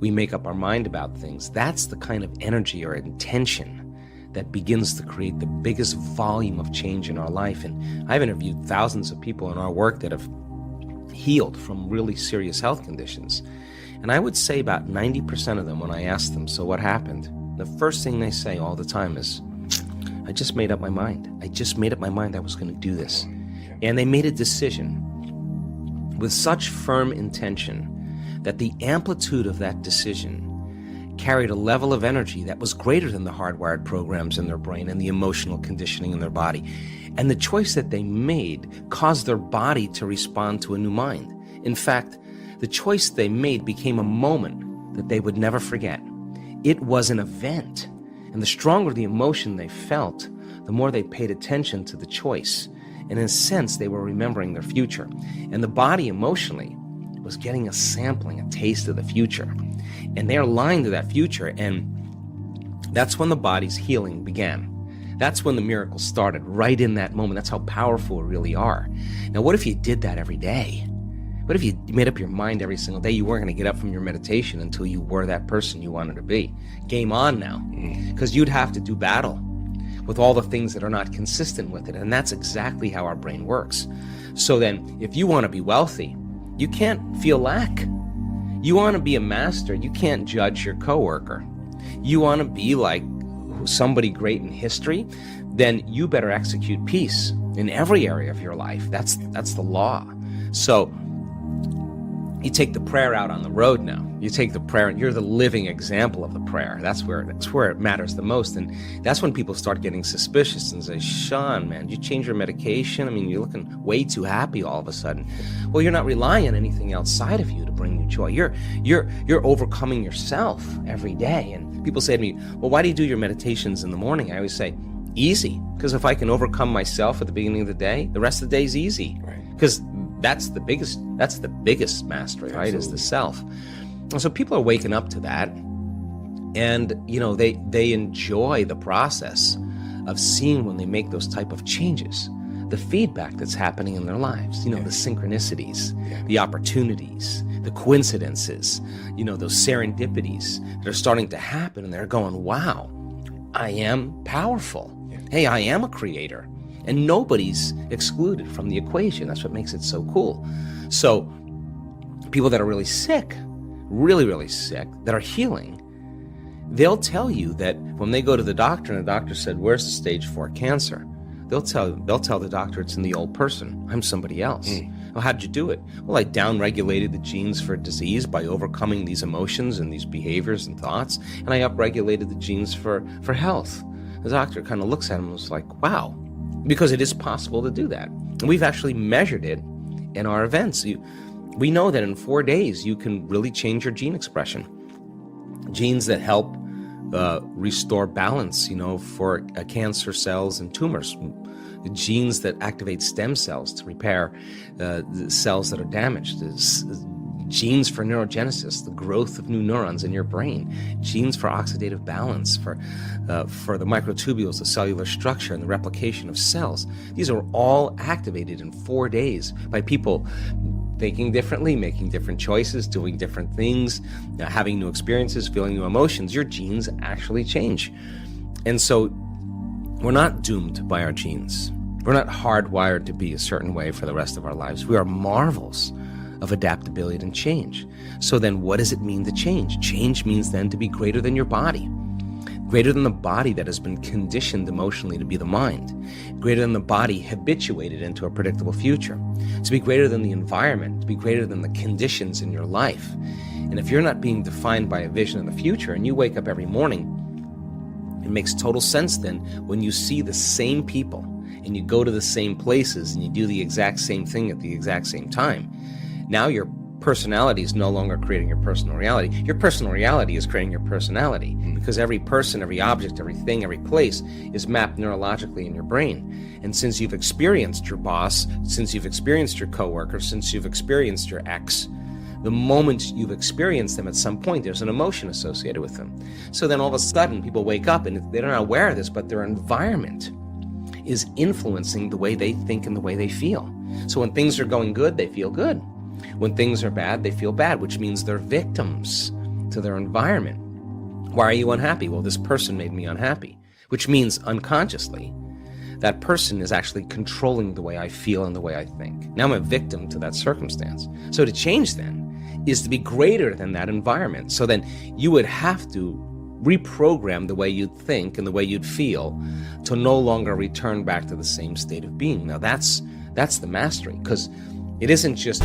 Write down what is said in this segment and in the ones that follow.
we make up our mind about things. That's the kind of energy or intention that begins to create the biggest volume of change in our life. And I've interviewed thousands of people in our work that have healed from really serious health conditions. And I would say about 90% of them, when I ask them, so what happened? The first thing they say all the time is, I just made up my mind. I just made up my mind I was going to do this. And they made a decision with such firm intention that the amplitude of that decision carried a level of energy that was greater than the hardwired programs in their brain and the emotional conditioning in their body. And the choice that they made caused their body to respond to a new mind. In fact, the choice they made became a moment that they would never forget. It was an event. And the stronger the emotion they felt, the more they paid attention to the choice. And in a sense, they were remembering their future. And the body emotionally was getting a sampling, a taste of the future. And they're aligned to that future, and that's when the body's healing began. That's when the miracle started, right in that moment. That's how powerful we really are. Now, what if you did that every day? What if you made up your mind every single day you weren't going to get up from your meditation until you were that person you wanted to be? Game on now. Because you'd have to do battle with all the things that are not consistent with it, and that's exactly how our brain works. So then, if you want to be wealthy, you can't feel lack. You want to be a master, you can't judge your coworker. You want to be like somebody great in history, then you better execute peace in every area of your life. That's the law. So you take the prayer out on the road now. You take the prayer, and you're the living example of the prayer. That's where it matters the most. And that's when people start getting suspicious and say, Sean, man, did you change your medication? I mean, you're looking way too happy all of a sudden. Well, you're not relying on anything outside of you to bring you joy. You're overcoming yourself every day. And people say to me, well, why do you do your meditations in the morning? I always say, easy. Because if I can overcome myself at the beginning of the day, the rest of the day is easy. Because that's the biggest mastery, right? Absolutely. Is the self. And so people are waking up to that, and they enjoy the process of seeing when they make those type of changes, the feedback that's happening in their lives. The synchronicities, the opportunities, the coincidences, those serendipities that are starting to happen, and they're going, wow, I am powerful. Hey, I am a creator. And nobody's excluded from the equation. That's what makes it so cool. So people that are really sick, really, really sick, that are healing, they'll tell you that when they go to the doctor and the doctor said, where's the stage 4 cancer? They'll tell the doctor it's in the old person. I'm somebody else. Well, how did you do it? Well, I downregulated the genes for disease by overcoming these emotions and these behaviors and thoughts, and I upregulated the genes for health. The doctor kind of looks at him and was like, wow. Because it is possible to do that. And we've actually measured it in our events. We know that in 4 days, you can really change your gene expression. Genes that help restore balance, for cancer cells and tumors. Genes that activate stem cells to repair the cells that are damaged. Genes for neurogenesis, the growth of new neurons in your brain. Genes for oxidative balance, for the microtubules, the cellular structure, and the replication of cells. These are all activated in 4 days by people thinking differently, making different choices, doing different things, having new experiences, feeling new emotions. Your genes actually change. And so we're not doomed by our genes. We're not hardwired to be a certain way for the rest of our lives. We are marvels of adaptability and change. So then what does it mean to change? Change means then to be greater than your body, greater than the body that has been conditioned emotionally to be the mind, greater than the body habituated into a predictable future, to be greater than the environment, to be greater than the conditions in your life. And if you're not being defined by a vision of the future and you wake up every morning, it makes total sense then when you see the same people and you go to the same places and you do the exact same thing at the exact same time. Now your personality is no longer creating your personal reality. Your personal reality is creating your personality, because every person, every object, everything, every place is mapped neurologically in your brain. And since you've experienced your boss, since you've experienced your coworker, since you've experienced your ex, the moment you've experienced them at some point, there's an emotion associated with them. So then all of a sudden people wake up and they're not aware of this, but their environment is influencing the way they think and the way they feel. So when things are going good, they feel good. When things are bad, they feel bad, which means they're victims. to their environment. Why are you unhappy? Well, this person made me unhappy, which means unconsciously that person is actually controlling the way I feel and the way I think. Now I'm a victim to that circumstance. So to change then is to be greater than that environment. So then you would have to reprogram the way you'd think and the way you'd feel to no longer return back to the same state of being. Now that's the mastery, because it isn't just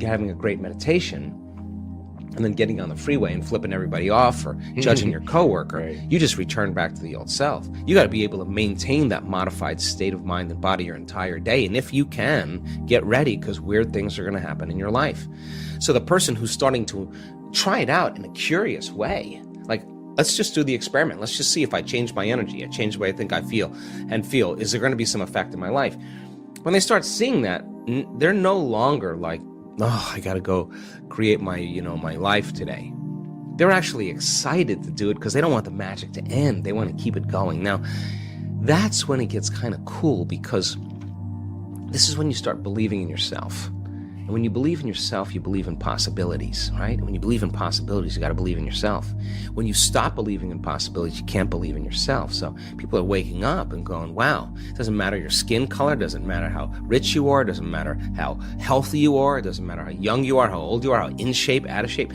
having a great meditation and then getting on the freeway and flipping everybody off or judging your coworker. Right. You just return back to the old self. You got to be able to maintain that modified state of mind and body your entire day. And if you can, get ready, because weird things are going to happen in your life. So the person who's starting to try it out in a curious way, like, let's just do the experiment. Let's just see if I change my energy, I change the way I think I feel, is there going to be some effect in my life? When they start seeing that, they're no longer like, oh, I got to go create my life today. They're actually excited to do it because they don't want the magic to end. They want to keep it going. Now, that's when it gets kind of cool, because this is when you start believing in yourself. And when you believe in yourself, you believe in possibilities, right? And when you believe in possibilities, you got to believe in yourself. When you stop believing in possibilities, you can't believe in yourself. So people are waking up and going, wow, it doesn't matter your skin color, doesn't matter how rich you are, doesn't matter how healthy you are, it doesn't matter how young you are, how old you are, how in shape, out of shape.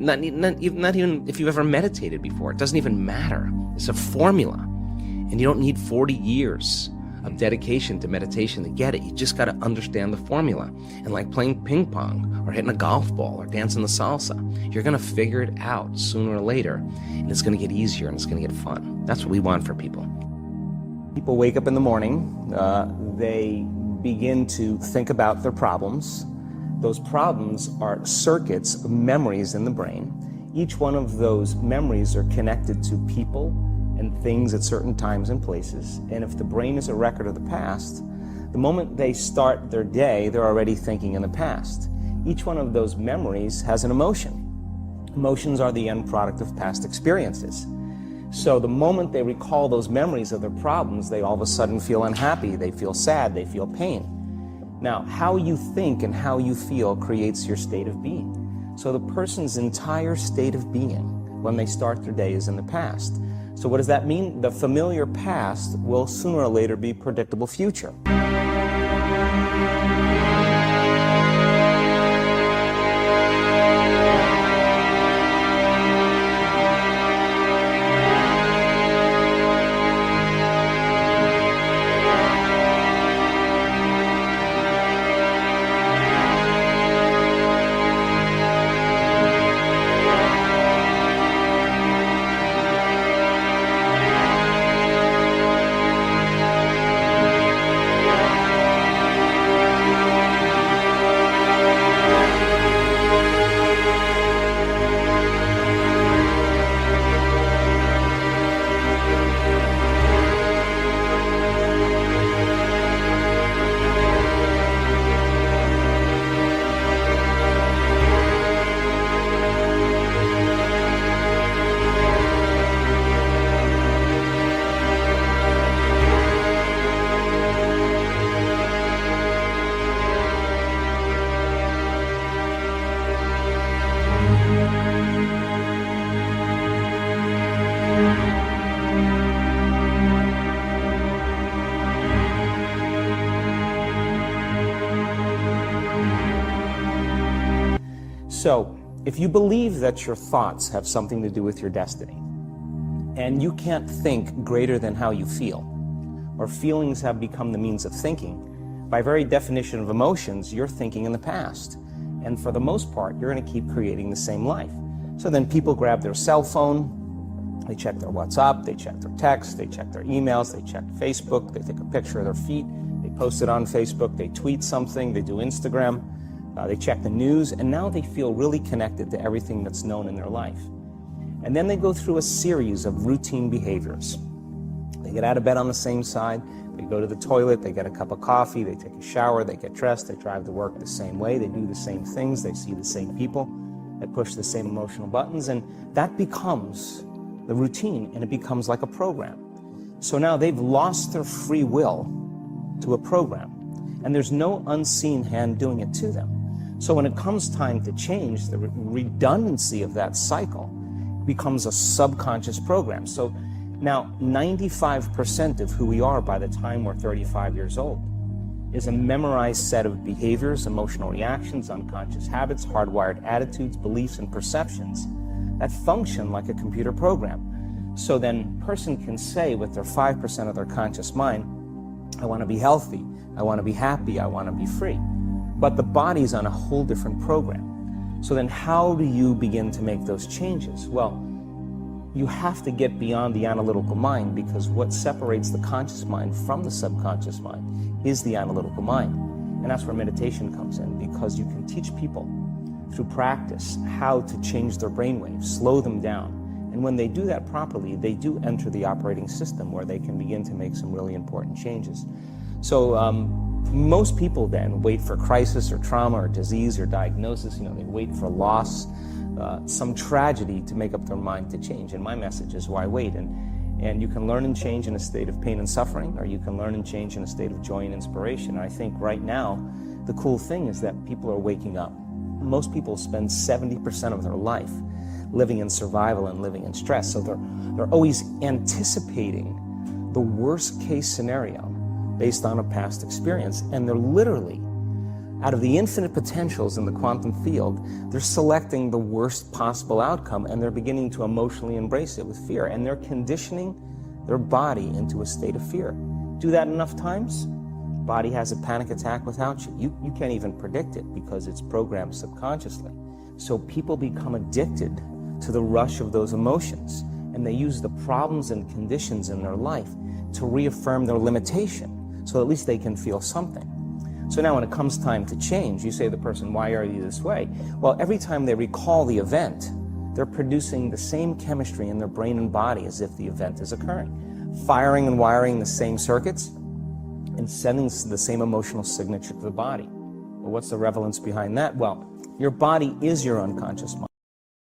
Not even if you've ever meditated before, it doesn't even matter. It's a formula. And you don't need 40 years of dedication to meditation to get it. You just got to understand the formula. And like playing ping pong or hitting a golf ball or dancing the salsa, you're going to figure it out sooner or later, and it's going to get easier and it's going to get fun. That's what we want for people. People wake up in the morning, they begin to think about their problems. Those problems are circuits of memories in the brain. Each one of those memories are connected to people and things at certain times and places. And if the brain is a record of the past, the moment they start their day, they're already thinking in the past. Each one of those memories has an emotion. Emotions are the end product of past experiences. So the moment they recall those memories of their problems, they all of a sudden feel unhappy, they feel sad, they feel pain. Now, how you think and how you feel creates your state of being. So the person's entire state of being when they start their day is in the past. So what does that mean? The familiar past will sooner or later be predictable future. So if you believe that your thoughts have something to do with your destiny, and you can't think greater than how you feel, or feelings have become the means of thinking, by very definition of emotions, you're thinking in the past. And for the most part, you're going to keep creating the same life. So then people grab their cell phone, they check their WhatsApp, they check their texts, they check their emails, they check Facebook, they take a picture of their feet, they post it on Facebook, they tweet something, they do Instagram, they check the news, and now they feel really connected to everything that's known in their life. And then they go through a series of routine behaviors. They get out of bed on the same side, they go to the toilet, they get a cup of coffee, they take a shower, they get dressed, they drive to work the same way, they do the same things, they see the same people, they push the same emotional buttons, and that becomes the routine, and it becomes like a program. So now they've lost their free will to a program, and there's no unseen hand doing it to them. So when it comes time to change, the redundancy of that cycle becomes a subconscious program. So now 95% of who we are by the time we're 35 years old is a memorized set of behaviors, emotional reactions, unconscious habits, hardwired attitudes, beliefs, and perceptions that function like a computer program. So then a person can say with their 5% of their conscious mind, I want to be healthy, I want to be happy, I want to be free. But the body's on a whole different program. So then how do you begin to make those changes? Well, you have to get beyond the analytical mind, because what separates the conscious mind from the subconscious mind is the analytical mind. And that's where meditation comes in, because you can teach people through practice how to change their brainwaves, slow them down. And when they do that properly, they do enter the operating system where they can begin to make some really important changes. So most people then wait for crisis or trauma or disease or diagnosis. They wait for loss, some tragedy to make up their mind to change. And my message is, why wait? And you can learn and change in a state of pain and suffering, or you can learn and change in a state of joy and inspiration. And I think right now, the cool thing is that people are waking up. Most people spend 70% of their life living in survival and living in stress. So they're always anticipating the worst case scenario based on a past experience. And they're literally, out of the infinite potentials in the quantum field, they're selecting the worst possible outcome, and they're beginning to emotionally embrace it with fear. And they're conditioning their body into a state of fear. Do that enough times, body has a panic attack without you. You can't even predict it because it's programmed subconsciously. So people become addicted to the rush of those emotions, and they use the problems and conditions in their life to reaffirm their limitation, so at least they can feel something. So now when it comes time to change, you say to the person, why are you this way? Well, every time they recall the event, they're producing the same chemistry in their brain and body as if the event is occurring, firing and wiring the same circuits and sending the same emotional signature to the body. Well, what's the relevance behind that? Well, your body is your unconscious mind.